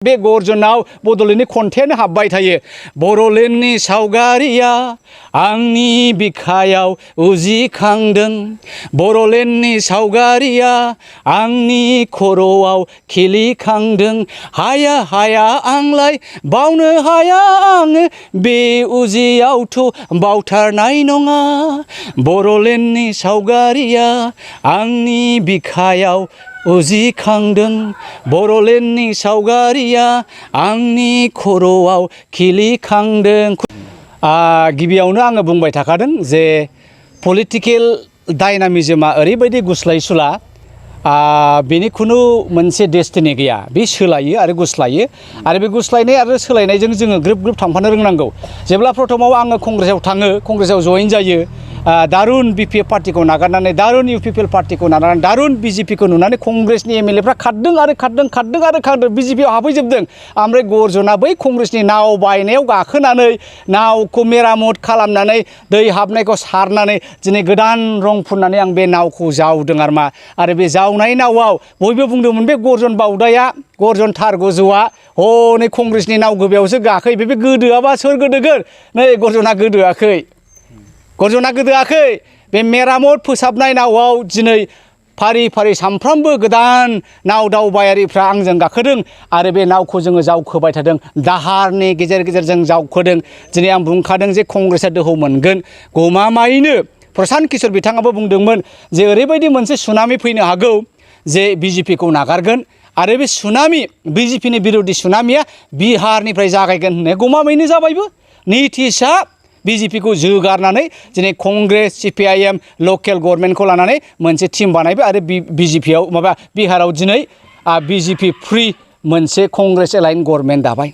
बे गर्जनाव बड'लेण्डनि खन्थायानो हाबबाय थायो। बर'लेण्डनि सावगारिया आंनि बिखायाव उजिखांदों, बर'लेण्डनि सावगारिया आंनि खर'आव खिलिखांदों। हाया हाया आंलाय बावनो हाया आङो बे उजियावथ' बावथारनाय नङा। बर'लेण्डनि सावगारिया आंनि बिखायाव उजिखांदों, बर'लेण्डनि सावगारिया आंनि खर'आव खिलिखांदों। गिबियावनो आङो बुंबाय थाखादों जे पलिटिकेल डायनामिजमा ओरैबायदि गुस्लायसुला, बेनि खुनु मोनसे डेस्टिनि गैया। बे सोलायो आरो गुस्लायो, आरो बे गुस्लायनाय आरो सोलायनायजों जोङो ग्रोब ग्रोब थांफानो रोंनांगौ। जेब्ला प्रथमाव आङो कंग्रेसआव थाङो, कंग्रेसआव जइन जायो, दारुन बिपिएफ पार्टिखौ नागारनानै, दारुन इउपिपिएल पार्टिखौ नागारनानै, दारुन बिजेपिखौ नुनानै कंग्रेसनि एमएलएफ्रा खारदों आरो खारदों बिजेपिआव हाबहैजोबदों। ओमफ्राय गर्जना बै कंग्रेसनि नाव बायनायाव गाखोनानै नावखौ मेरामत खालामनानै दै हाबनायखौ सारनानै दिनै गोदान रं फुननानै आं बे नावखौ जावदों आरो बे जावनाय नावआव बयबो बुंदोंमोन बे गर्जन बावदाया, गर्जन थार गोजौआ हनै कंग्रेसनि नाव गोबायावसो गाखै, बे गोदोआबा सोर गोदोगोन? नै गर्जना गोदोआखै, गर्जना गोदोआखै। बे मेरामत फोसाबनाय नावआव दिनै फारि फारि सामफ्रामबो गोदान नाव दावबायारिफ्रा आंजों गाखोदों आरो बे नावखौ जोङो जावखोबाय थादों, दाहारनि गेजेर गेजेरजों जावखोदों। दिनै आं बुंखादों जे कंग्रेसआ दोहौ मोनगोन। गमामायैनो प्रशान्त किशोर बिथाङाबो बुंदोंमोन जे ओरैबायदि मोनसे सुनामि फैनो हागौ जे बिजेपिखौ नागारगोन, आरो बे सुनामि, बिजेपिनि बिरोधी सुनामिया बिहारनिफ्राय जागायगोन होननाया गमामायैनो जाबायबो। नितीशआ बिजेपिखौ जोगारनानै दिनै कंग्रेस सिपिआइएम लकेल गभर्नमेन्टखौ लानानै मोनसे टिम बानायबाय आरो बिजेपिआव बिहाराव दिनै बिजेपि फ्रि मोनसे कंग्रेस एलाइन गभर्नमेन्ट दाबाय।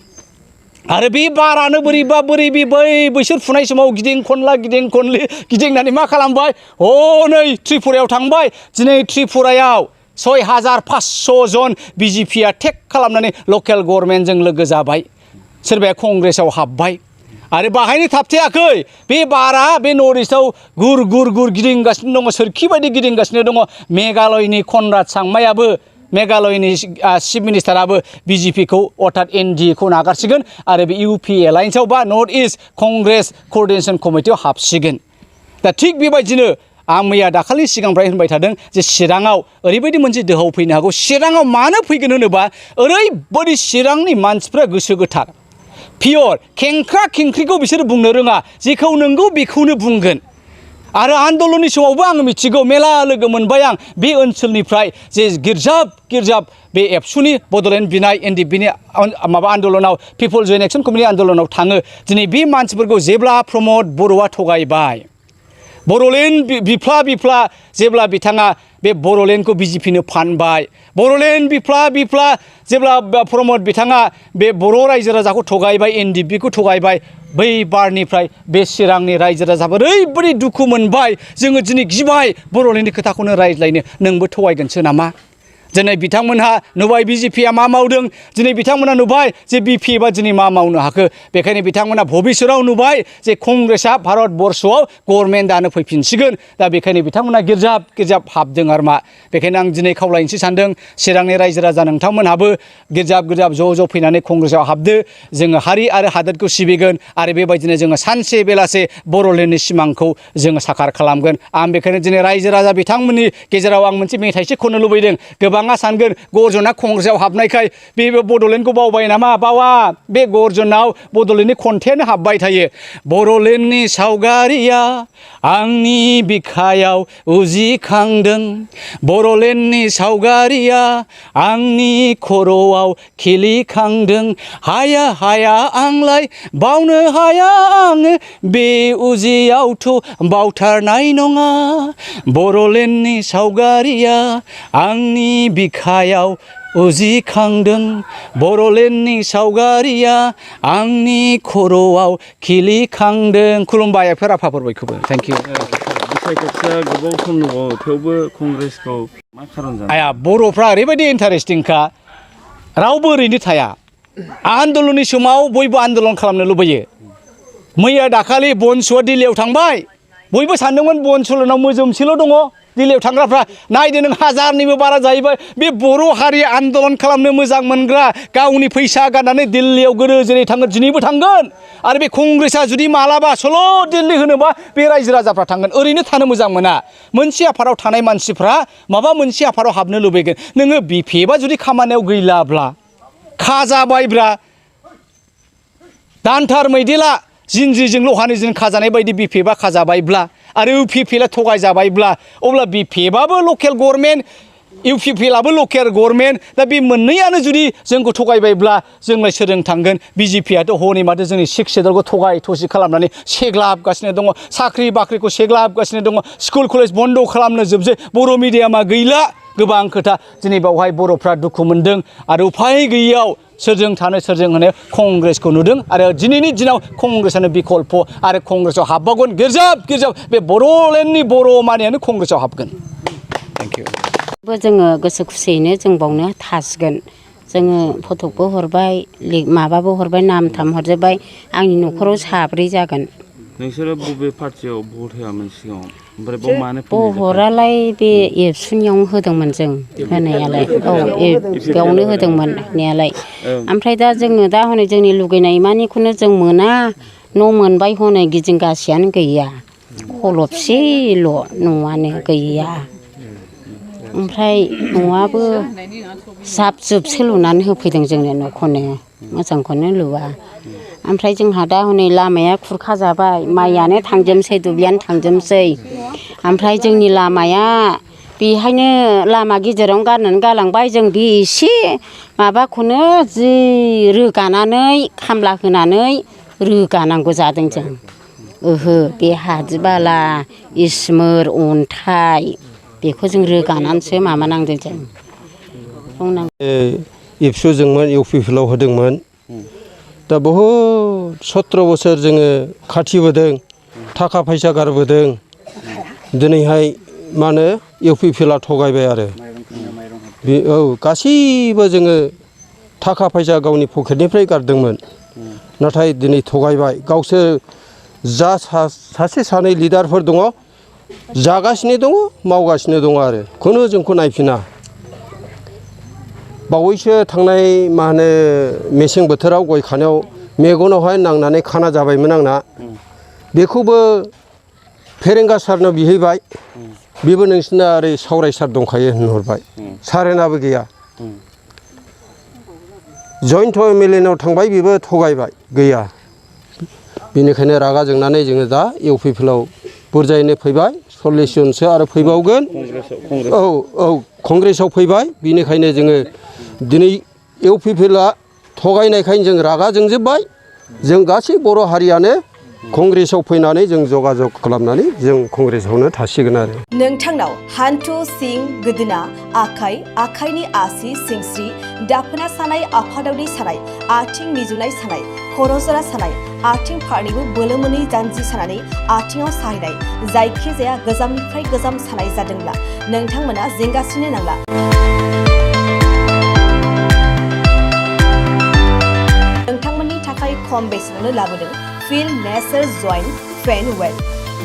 आरो बे बारानो बोरैबा बै बैसोर फुनाय समाव गिदिं खनला गिदिंनानै मा खालामबाय? हनै त्रिपुरायाव थांबाय। दिनै त्रिपुरायाव 6500 जन बिजेपिआ टेक खालामनानै लकेल गभर्नमेन्टजों लोगो जाबाय, सोरबाया कंग्रेसआव हाबबाय। आरो बाहायनो थाबथायाखै, बे बारा बे नर्थ इस्टआव गुर गिदिंगासिनो दङ, सोरखि बायदि गिदिंगासिनो दङ। मेघालयनि कनराड सांमायाबो, मेघालयनि चिफ मिनिस्टाराबो बिजेपिखौ अर्थात एनडिएखौ नागारसिगोन आरो बे इउपि एलायन्सआव बा नर्थ इस्ट कंग्रेस क'र्डिनेसन कमिटियाव हाबसिगोन। दा थिग बेबायदिनो आं मैया दाखालि सिगांनिफ्राय होनबाय थादों जे चिराङाव ओरैबायदि मोनसे दोहौ फैनो हागौ। चिराङाव मानो फैगोन होनोबा ओरैबायदि चिरांनि मानसिफ्रा गोसो गोथार, पियर, खेंख्रा खेंख्रिखौ बिसोर बुंनो रोङा, जेखौ नंगौ बेखौनो बुंगोन। आरो आन्दलननि समावबो आङो मिथिगौ, मेला लोगो मोनबाय आं बे ओनसोलनिफ्राय जे गिर्जाब बे एबसुनि बड'लेण्ड बिनाय एनडिएफबिनि आन्दलनाव, पिपल जयेन्ट एक्सन कमिटिनि आन्दलनाव थाङो। दिनै बे मानसिफोरखौ जेब्ला प्रमद बर'आ थगायबाय, बर'लेण्ड बिफ्ला जेब्ला बिथाङा बे बर'लेण्डखौ बिजेपिनो फानबाय, बर'लेण्ड बिफ्ला जेब्ला प्रमद बिथाङा बे बर' रायजो राजाखौ थगायबाय, एनडिएफबिखौ थगायबाय, बै बारनिफ्राय बे चिरांनि रायजो राजाफोर ओरैबायदि दुखु मोनबाय। जोङो दिनै गिबाय बर'लेण्डनि खोथाखौनो रायज्लायनो, नोंबो थगायगोनसो नामा? दिनै बिथांमोनहा नुबाय बिजेपिआ मा मावदों, दिनै बिथांमोनहा नुबाय जे बिपिएफआ दिनै मा मावनो हाखो। बेखायनो बिथांमोना भबिष्यतआव नुबाय जे कंग्रेसआ भारत बर्षआव गभर्नमेन्ट दानो फैफिनसिगोन। दा बेखायनो बिथांमोना गिर्जाब हाबदों आरो मा। बेखायनो आं दिनै खावलायनोसै सानदों, चिरांनि रायजो राजा नोंथांमोनहाबो गिर्जाब ज' फैनानै कंग्रेसआव हाबदो। जोङो हारि आरो हादोरखौ सिबिगोन आरो बेबायदिनो जोङो सानसे बेलासे बर'लेण्डनि सिमांखौ जोङो साखार खालामगोन। आं बेखायनो दिनै रायजो राजा बिथांमोननि गेजेराव आं मोनसे मेथाइसो खननो लुबैदों। गोबाङा सानगोन गर्जना कंग्रेसआव हाबनायखाय बे बड'लेण्डखौ बावबाय नामा? बावा, बे गर्जनाव बड'लेण्डनि खन्थायानो हाबबाय थायो। बर'लेण्डनि सावगारिया आंनि बिखायाव उजिखांदों, बर'लेण्डनि सावगारिया आंनि खर'आव खिलिखांदों। हाया हाया आंलाय बावनो हाया आङो बे उजियावथ' बावथारनाय नङा। बर'लेण्डनि सावगारिया आंनि बिखायाव उजिखांदों, बर'लेण्डनि सावगारिया आंनि खर'आव खिलिखांदों। खुलुमबाय आफाफोर बयखौबो। Thank you. बिसायख'थिया गोबाव सम दङ, थेवबो कंग्रेसखौ मा खारन जानो? बर'फ्रा ओरैबायदि इन्टारेस्टिंखा, रावबो ओरैनो थाया। आन्दलननि समाव बयबो आन्दलन खालामनो लुबैयो। मैया दाखालि बनसुआ दिल्लीयाव थांबाय, बयबो सानदोंमोन बन सोलोनाव मोजोमसेल' दङ दिल्लीयाव थांग्राफ्रा नायदो नों हाजारनिबो बारा जाहैबाय बे बर' हारि आन्दलन खालामनो मोजां मोनग्रा गावनि फैसा गारनानै दिल्लीयाव गोदो जेरै थांगोन दिनैबो थांगोन आरो बे कंग्रेसआ जुदि मालाबा सल' दिल्ली होनोबा बे रायजो राजाफ्रा थांगोन ओरैनो थानो मोजां मोना मोनसे आफादाव थानाय मानसिफ्रा माबा मोनसे आफादाव हाबनो लुबैगोन नोङो बिपिएफआ जुदि खामानियाव गैलाब्ला खाजाबायब्रा दानथार मैदेला जिनज्रिजों लहानिजों खाजानाय बायदि बिपिएफआ खाजाबायब्ला आरो इउपिपिएलआ थगायजाबायब्ला अब्ला बिपिएफआबो लकेल गभर्नमेन्ट इउपिपिएलआबो लकेल गभर्नमेन्ट दा बे मोननैयानो जुदि जोंखौ थगायबायब्ला जोंलाय सोरजों थांगोन बिजेपिआथ' हनै माथो जोंनि सिक्स सेडुलखौ थगाय थसि खालामनानै सेग्लाबगासिनो दङ साख्रि बाख्रिखौ सेग्लाबगासिनो दङ स्कुल कलेज बन्द खालामनो जोबसै बर' मिडियामा गैला गोबां खोथा दिनै बावहाय बर'फ्रा दुखु मोनदों आरो उफाय गैयैयाव सोरजों थानो सोरजों होनो कंग्रेसखौ नुदों आरो दिनैनि दिनाव कंग्रेसआनो बिकल्प आरो कंग्रेसआव हाबबावगोन गिर्जाब बे बर'लेण्डनि बर' मानियानो कंग्रेसआव हाबगोन थेंक इउ जोङो गोसो खुसियैनो जों बावनो थासिगोन जोङो फटकबो हरबाय माबाबो हरबाय नाम थाम हरजोबबाय आंनि न'खराव साब्रै जागोन नोंसोरो बबे पार्टियाव भट होआमोन सिगाङाव ओमफ्राय बाव मानो बहरालाय बे एबसुनियावनो होदोंमोन जों होनायालाय औ बेयावनो होदोंमोन होनायालाय ओमफ्राय दा जोङो दा हनै जोंनि लुगैनाय मानिखौनो जों मोना न' मोनबाय हनै गिदिंगासेयानो गैया खलबसेल' न'आनो गैया ओमफ्राय न'आबो जाब जुबसो लुनानै होफैदों जोंनो न'खौनो मोजांखौनो लुवा ओमफ्राय जोंहा दा हनै लामाया खुरखाजाबाय माइयानो थांजोबसै दुब्लियानो थांजोबसै ओमफ्राय जोंनि लामाया बेहायनो लामा गेजेरावनो गारनानै गालांबाय जों बे एसे माबाखौनो जि रोगानानै खामला होनानै रोगानांगौ जादों जों ओहो बे हाद्रि बाला इस्मोर अन्थाइ बेखौ जों रोगानानैसो माबानांदों जों एबसुजोंमोन इउपिपिएलआव होदोंमोन दा बहुद 17 बोसोर जोङो खाथिबोदों थाखा फैसा गारबोदों दिनैहाय मा होनो इउपिपिएलआ थगायबाय आरो औ गासैबो जोङो थाखा फैसा गावनि पकेटनिफ्राय गारदोंमोन नाथाय दिनै थगायबाय गावसोर जा सासे सानै लिडारफोर दङ जागासिनो दङ मावगासिनो दङ आरो खुनु जोंखौ नायफिना बावैसो थांनाय मा होनो मेसें बोथोराव गय खानायाव मेगनावहाय नांनानै खाना जाबायमोन आंना बेखौबो फेरेंगा सारनाव बिहैबाय बेबो नोंसिना ओरै सावराय सार दंखायो होनहरबाय सारेनाबो गैया जयन्त एमएलएनाव थांबाय बेबो थगायबाय गैया बेनिखायनो रागा जोंनानै जोङो दा इउपिपिएलआव बुरजायैनो फैबाय 40 जनसो आरो फैबावगोन औ कंग्रेसआव फैबाय बेनिखायनो जोङो दिनै इउपिपिएलआ थगायनायखायनो जों रागा जोंजोबबाय जों गासै बर' हारियानो कंग्रेसआव फैनानै जों जगाजग खालामनानै जों कंग्रेसआवनो थासिगोन आरो नोंथांनाव हान्थु सिं गोदोना आखाइनि आसि सिंस्रि दाफोना सानाय आफादावनि सानाय आथिं मिजुनाय सानाय खर' जरा सानाय आथिं फारनैबो बोलो मोनै जानजि सानानै आथिङाव साहैनाय जायखिजाया गोजामनिफ्राय गोजाम सानाय जादोंब्ला नोंथांमोना जिंगासिनो नांला नोंथांमोननि थाखाय खम बेसेनावनो लाबोदों फिल नेचार जइन्ट पेन वेल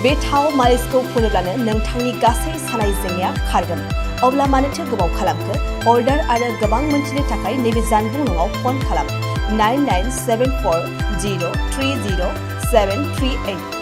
बे थाव मालिसखौ फुनोब्लानो नोंथांनि गासै सानाय जेंनाया खारगोन अब्ला मानोथो गोबाव खालामखो अर्डार आरो गोबां मोनथिनो थाखाय नैबे जानबुं नङाव फन खालाम 9974030738